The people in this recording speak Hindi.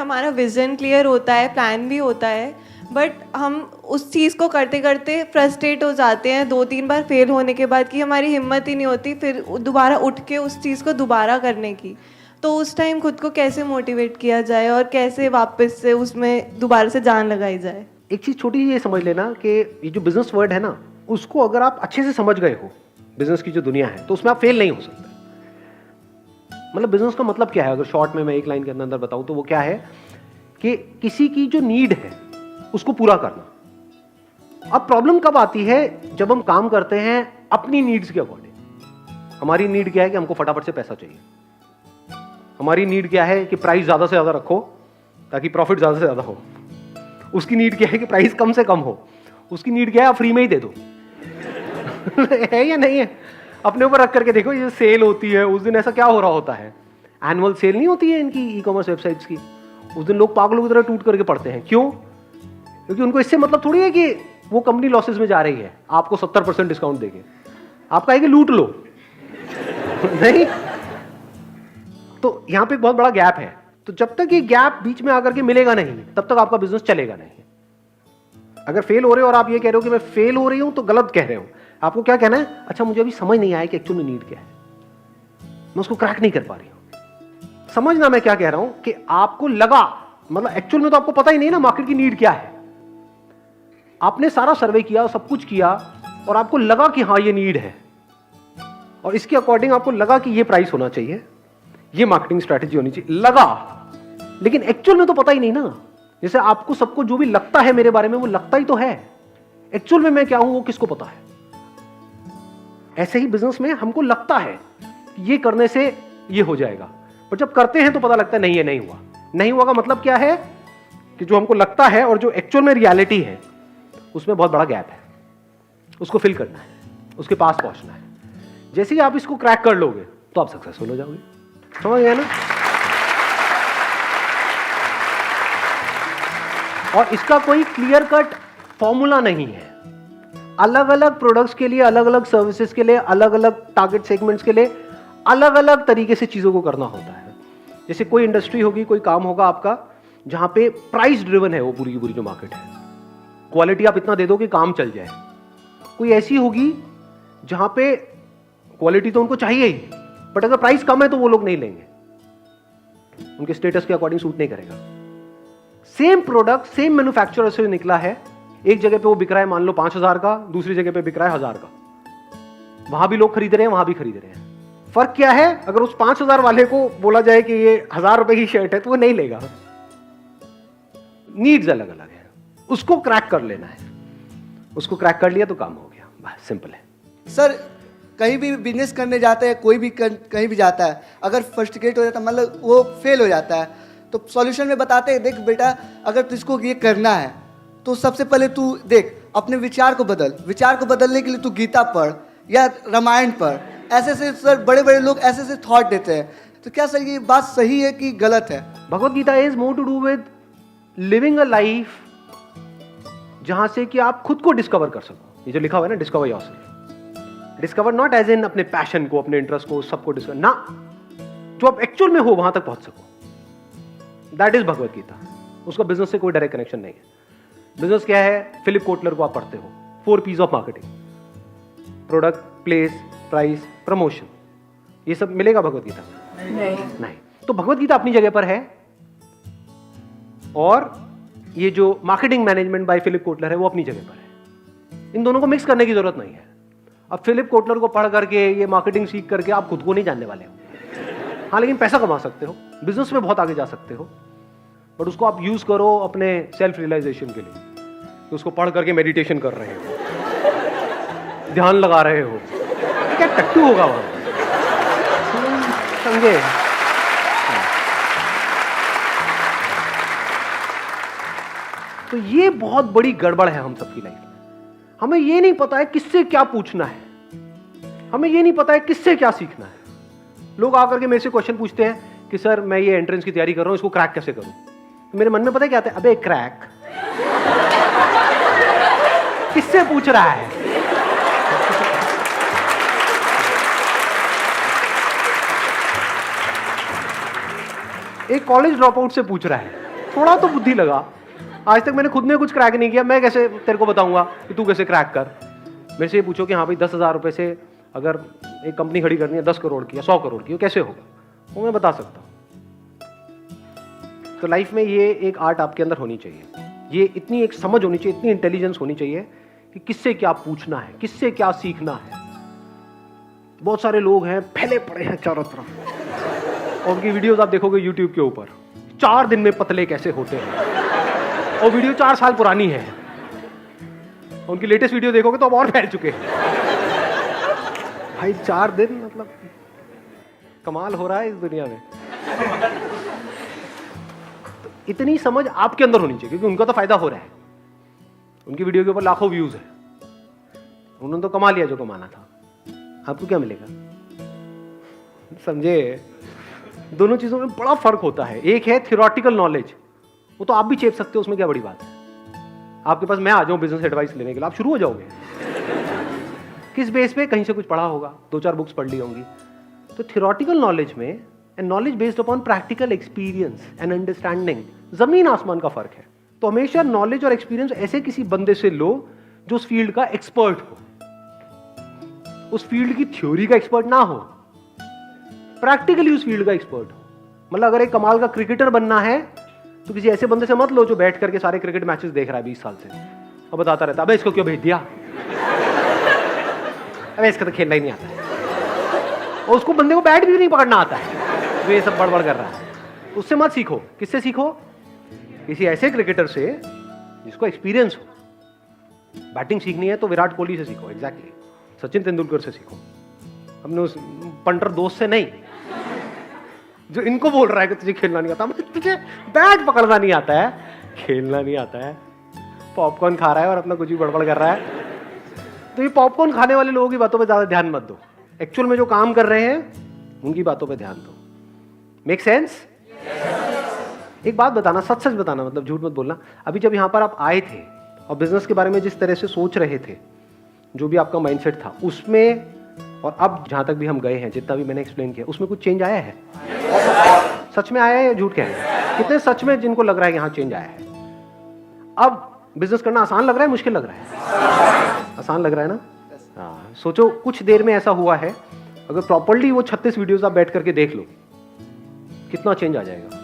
हमारा विजन क्लियर होता है, प्लान भी होता है, बट हम उस चीज़ को करते करते फ्रस्ट्रेट हो जाते हैं 2-3 बार फेल होने के बाद कि हमारी हिम्मत ही नहीं होती फिर दोबारा उठ के उस चीज़ को दोबारा करने की। तो उस टाइम खुद को कैसे मोटिवेट किया जाए और कैसे वापस से उसमें दोबारा से जान लगाई जाए? एक चीज़ छोटी ये समझ लेना कि ये जो बिजनेस वर्ड है ना, उसको अगर आप अच्छे से समझ गए हो, बिजनेस की जो दुनिया है, तो उसमें आप फेल नहीं हो सकते। मतलब बिजनेस का मतलब क्या है, अगर शॉर्ट में मैं एक लाइन के अंदर बताऊं तो वो क्या है कि किसी की जो नीड है उसको पूरा करना। अब प्रॉब्लम कब आती है, जब हम काम करते हैं अपनी नीड्स के अकॉर्डिंग। हमारी नीड क्या है कि हमको फटाफट से पैसा चाहिए। हमारी नीड क्या है कि प्राइस ज्यादा से ज्यादा रखो ताकि प्रॉफिट ज्यादा से ज्यादा हो। उसकी नीड क्या है कि प्राइस कम से कम हो। उसकी नीड क्या है, आप फ्री में ही दे दो। है या नहीं है? अपने ऊपर रख करके देखो, ये सेल होती है उस दिन ऐसा क्या हो रहा होता है, एनुअल सेल नहीं होती है इनकी ई कॉमर्स वेबसाइट्स की, उस दिन लोग पागलों की तरह टूट करके पढ़ते हैं। क्यों? क्योंकि उनको इससे मतलब थोड़ी है कि वो कंपनी लॉसेस में जा रही है आपको 70% डिस्काउंट देके। आपका है कि लूट लो। नहीं, तो यहां पे एक बहुत बड़ा गैप है। तो जब तक ये गैप बीच में आकर के मिलेगा नहीं, तब तक आपका बिजनेस चलेगा नहीं। अगर फेल हो रहे हो और आप ये कह रहे हो कि मैं फेल हो रही हूं, तो गलत कह रहे हो। आपको क्या कहना है, अच्छा मुझे अभी समझ नहीं आया कि एक्चुअल में नीड क्या है, मैं उसको क्रैक नहीं कर पा रही हूं। समझना मैं क्या कह रहा हूं कि आपको लगा, मतलब एक्चुअल में तो आपको पता ही नहीं ना मार्केट की नीड क्या है। आपने सारा सर्वे किया, सब कुछ किया और आपको लगा कि हाँ ये नीड है, और इसके अकॉर्डिंग आपको लगा कि ये प्राइस होना चाहिए, ये मार्केटिंग स्ट्रेटेजी होनी चाहिए, लगा। लेकिन एक्चुअल में तो पता ही नहीं ना। जैसे आपको सबको जो भी लगता है मेरे बारे में, वो लगता ही तो है। एक्चुअल में मैं क्या हूं वो किसको पता है? ऐसे ही बिजनेस में हमको लगता है कि ये करने से ये हो जाएगा, पर जब करते हैं तो पता लगता है नहीं, ये नहीं हुआ। नहीं हुआ का मतलब क्या है कि जो हमको लगता है और जो एक्चुअल में रियलिटी है उसमें बहुत बड़ा गैप है। उसको फिल करना है, उसके पास पहुंचना है। जैसे ही आप इसको क्रैक कर लोगे तो आप सक्सेसफुल हो जाओगे। समझ गए ना? और इसका कोई क्लियर कट फॉर्मूला नहीं है। अलग अलग प्रोडक्ट्स के लिए, अलग अलग सर्विसेज के लिए, अलग अलग टारगेट सेगमेंट्स के लिए अलग अलग तरीके से चीजों को करना होता है। जैसे कोई इंडस्ट्री होगी, कोई काम होगा आपका जहां पे प्राइस ड्रिवन है वो पूरी की पूरी जो मार्केट है, क्वालिटी आप इतना दे दो कि काम चल जाए। कोई ऐसी होगी जहां पे क्वालिटी तो उनको चाहिए ही, बट अगर प्राइस कम है तो वो लोग नहीं लेंगे, उनके स्टेटस के अकॉर्डिंग सूट नहीं करेगा। सेम प्रोडक्ट सेम मैन्युफैक्चरर से निकला है, एक जगह पे वो बिक रहा है मान लो 5,000 का, दूसरी जगह पे बिक रहा है 1,000 का। वहां भी लोग खरीद रहे हैं, वहां भी खरीद रहे हैं। फर्क क्या है, अगर उस 5,000 वाले को बोला जाए कि ये 1,000 रुपए की शर्ट है तो वो नहीं लेगा। नीड्स अलग अलग है, उसको क्रैक कर लेना है। उसको क्रैक कर लिया तो काम हो गया, बस सिंपल है। सर कहीं भी बिजनेस करने जाते हैं, कोई भी कहीं भी जाता है, अगर फ्रस्ट्रेट हो जाता है, मतलब वो फेल हो जाता है, तो सॉल्यूशन में बताते हैं, देख बेटा अगर तुझको ये करना है तो सबसे पहले तू देख अपने विचार को बदल। विचार को बदलने के लिए तू गीता पढ़ या रामायण पढ़। ऐसे से सर बड़े बड़े लोग ऐसे से थॉट देते हैं। तो क्या सर ये बात सही है कि गलत है? Bhagavad Gita is more to do with living a life जहां से कि आप खुद को डिस्कवर कर सको। ये जो लिखा हुआ है ना, discover yourself. Discover not as in अपने पैशन को, अपने इंटरेस्ट को, सबको डिस्कवर ना, जो आप एक्चुअल में हो वहां तक पहुंच सको। That is Bhagavad Gita. उसका बिजनेस से कोई डायरेक्ट कनेक्शन नहीं है। बिजनेस क्या है, फिलिप कोटलर को आप पढ़ते हो, 4 P's of marketing, product, place, price, promotion. ये सब मिलेगा भगवत गीता में? नहीं। तो भगवत गीता अपनी जगह पर है, और ये जो marketing management by Philip Kotler है वो अपनी जगह पर है। इन दोनों को मिक्स करने की जरूरत नहीं है। अब फिलिप कोटलर को पढ़ करके, ये मार्केटिंग सीख करके आप खुद को नहीं जानने वाले हो। हाँ, लेकिन पैसा कमा सकते हो, बिजनेस में बहुत आगे जा सकते हो, बट उसको आप यूज करो अपने सेल्फ रियलाइजेशन के लिए। तो उसको पढ़ करके मेडिटेशन कर रहे हो, ध्यान लगा रहे हो, क्या टट्टू होगा वहां? समझे? तो ये बहुत बड़ी गड़बड़ है हम सबकी लाइफ में। हमें ये नहीं पता है किससे क्या पूछना है, हमें ये नहीं पता है किससे क्या सीखना है। लोग आकर के मेरे से क्वेश्चन पूछते हैं कि सर मैं ये एंट्रेंस की तैयारी कर रहा हूं, इसको क्रैक कैसे करूं? तो मेरे मन में पता है क्या आता है, अबे क्रैक किससे पूछ रहा है? एक कॉलेज ड्रॉप आउट से पूछ रहा है। थोड़ा तो बुद्धि लगा। आज तक मैंने खुद ने कुछ क्रैक नहीं किया, मैं कैसे तेरे को बताऊंगा कि तू कैसे क्रैक कर। मेरे से ये पूछो कि हाँ भाई 10,000 रुपये से अगर एक कंपनी खड़ी करनी है 10 करोड़ की या 100 करोड़ की, वो कैसे होगा, वो मैं बता सकता हूँ। तो लाइफ में ये एक आर्ट आपके अंदर होनी चाहिए, ये इतनी एक समझ होनी चाहिए, इतनी इंटेलिजेंस होनी चाहिए कि किससे क्या पूछना है, किससे क्या सीखना है। बहुत सारे लोग हैं फैले पड़े हैं चारों तरफ, और उनकी वीडियोस आप देखोगे यूट्यूब के ऊपर, 4 दिन में पतले कैसे होते हैं, और वीडियो 4 साल पुरानी है। उनकी लेटेस्ट वीडियो देखोगे तो अब और फैल चुके हैं। भाई 4 दिन मतलब कमाल हो रहा है इस दुनिया में। तो इतनी समझ आपके अंदर होनी चाहिए, क्योंकि उनका तो फायदा हो रहा है, उनकी वीडियो के ऊपर लाखों व्यूज है, उन्होंने तो कमा लिया जो कमाना था, आपको क्या मिलेगा? समझे? दोनों चीजों में बड़ा फर्क होता है। एक है थियोरेटिकल नॉलेज, वो तो आप भी चेप सकते हो, उसमें क्या बड़ी बात है। आपके पास मैं आ जाऊं बिजनेस एडवाइस लेने के लिए, आप शुरू हो जाओगे। किस बेस पे? कहीं से कुछ पढ़ा होगा, 2-4 बुक्स पढ़ ली होंगी। तो थियोरेटिकल नॉलेज में and knowledge based upon practical experience and understanding, जमीन आसमान का फर्क है। तो हमेशा नॉलेज और एक्सपीरियंस ऐसे किसी बंदे से लो जो उस फील्ड का एक्सपर्ट हो, उस फील्ड की थ्योरी का एक्सपर्ट ना हो, प्रैक्टिकली उस फील्ड का एक्सपर्ट हो। मतलब अगर एक कमाल का क्रिकेटर बनना है तो किसी ऐसे बंदे से मत लो जो बैठ करके सारे क्रिकेट मैचेस देख रहा है 20 साल से और बताता रहता है अबे इसको क्यों भेज दिया, अबे इसका तो खेलना ही नहीं आता है, और उसको बंदे को बैट भी नहीं पकड़ना आता है, वो ये सब बड़बड़ कर रहा है। उससे मत सीखो। किससे सीखो? किसी ऐसे क्रिकेटर से जिसको एक्सपीरियंस हो। बैटिंग सीखनी है तो विराट कोहली से सीखो, एग्जैक्टली सचिन तेंदुलकर से सीखो, अपने उस पंटर दोस्त से नहीं जो इनको बोल रहा है कि तुझे खेलना नहीं आता, तुझे बैट पकड़ना नहीं आता है, खेलना नहीं आता है, पॉपकॉर्न खा रहा है और अपना कुछ भी बड़बड़ कर रहा है। तो ये पॉपकॉर्न खाने वाले लोगों की बातों पे ज्यादा ध्यान मत दो, एक्चुअल में जो काम कर रहे हैं उनकी बातों पे ध्यान दो। Make sense? एक बात बताना, सच सच बताना, मतलब झूठ मत बोलना। अभी जब यहाँ पर आप आए थे और बिजनेस के बारे में जिस तरह से सोच रहे थे, जो भी आपका माइंडसेट था, उसमें और अब जहां तक भी हम गए हैं, जितना भी मैंने एक्सप्लेन किया, उसमें कुछ चेंज आया है? सच में आया है या झूठ कह रहे हैं? कितने सच में जिनको लग रहा है यहाँ चेंज आया है? अब बिजनेस करना आसान लग रहा है, मुश्किल लग रहा है? आसान लग रहा है ना? हाँ, सोचो कुछ देर में ऐसा हुआ है, अगर प्रॉपर्ली वो 36 वीडियोस आप बैठ करके देख लो, कितना चेंज आ जाएगा।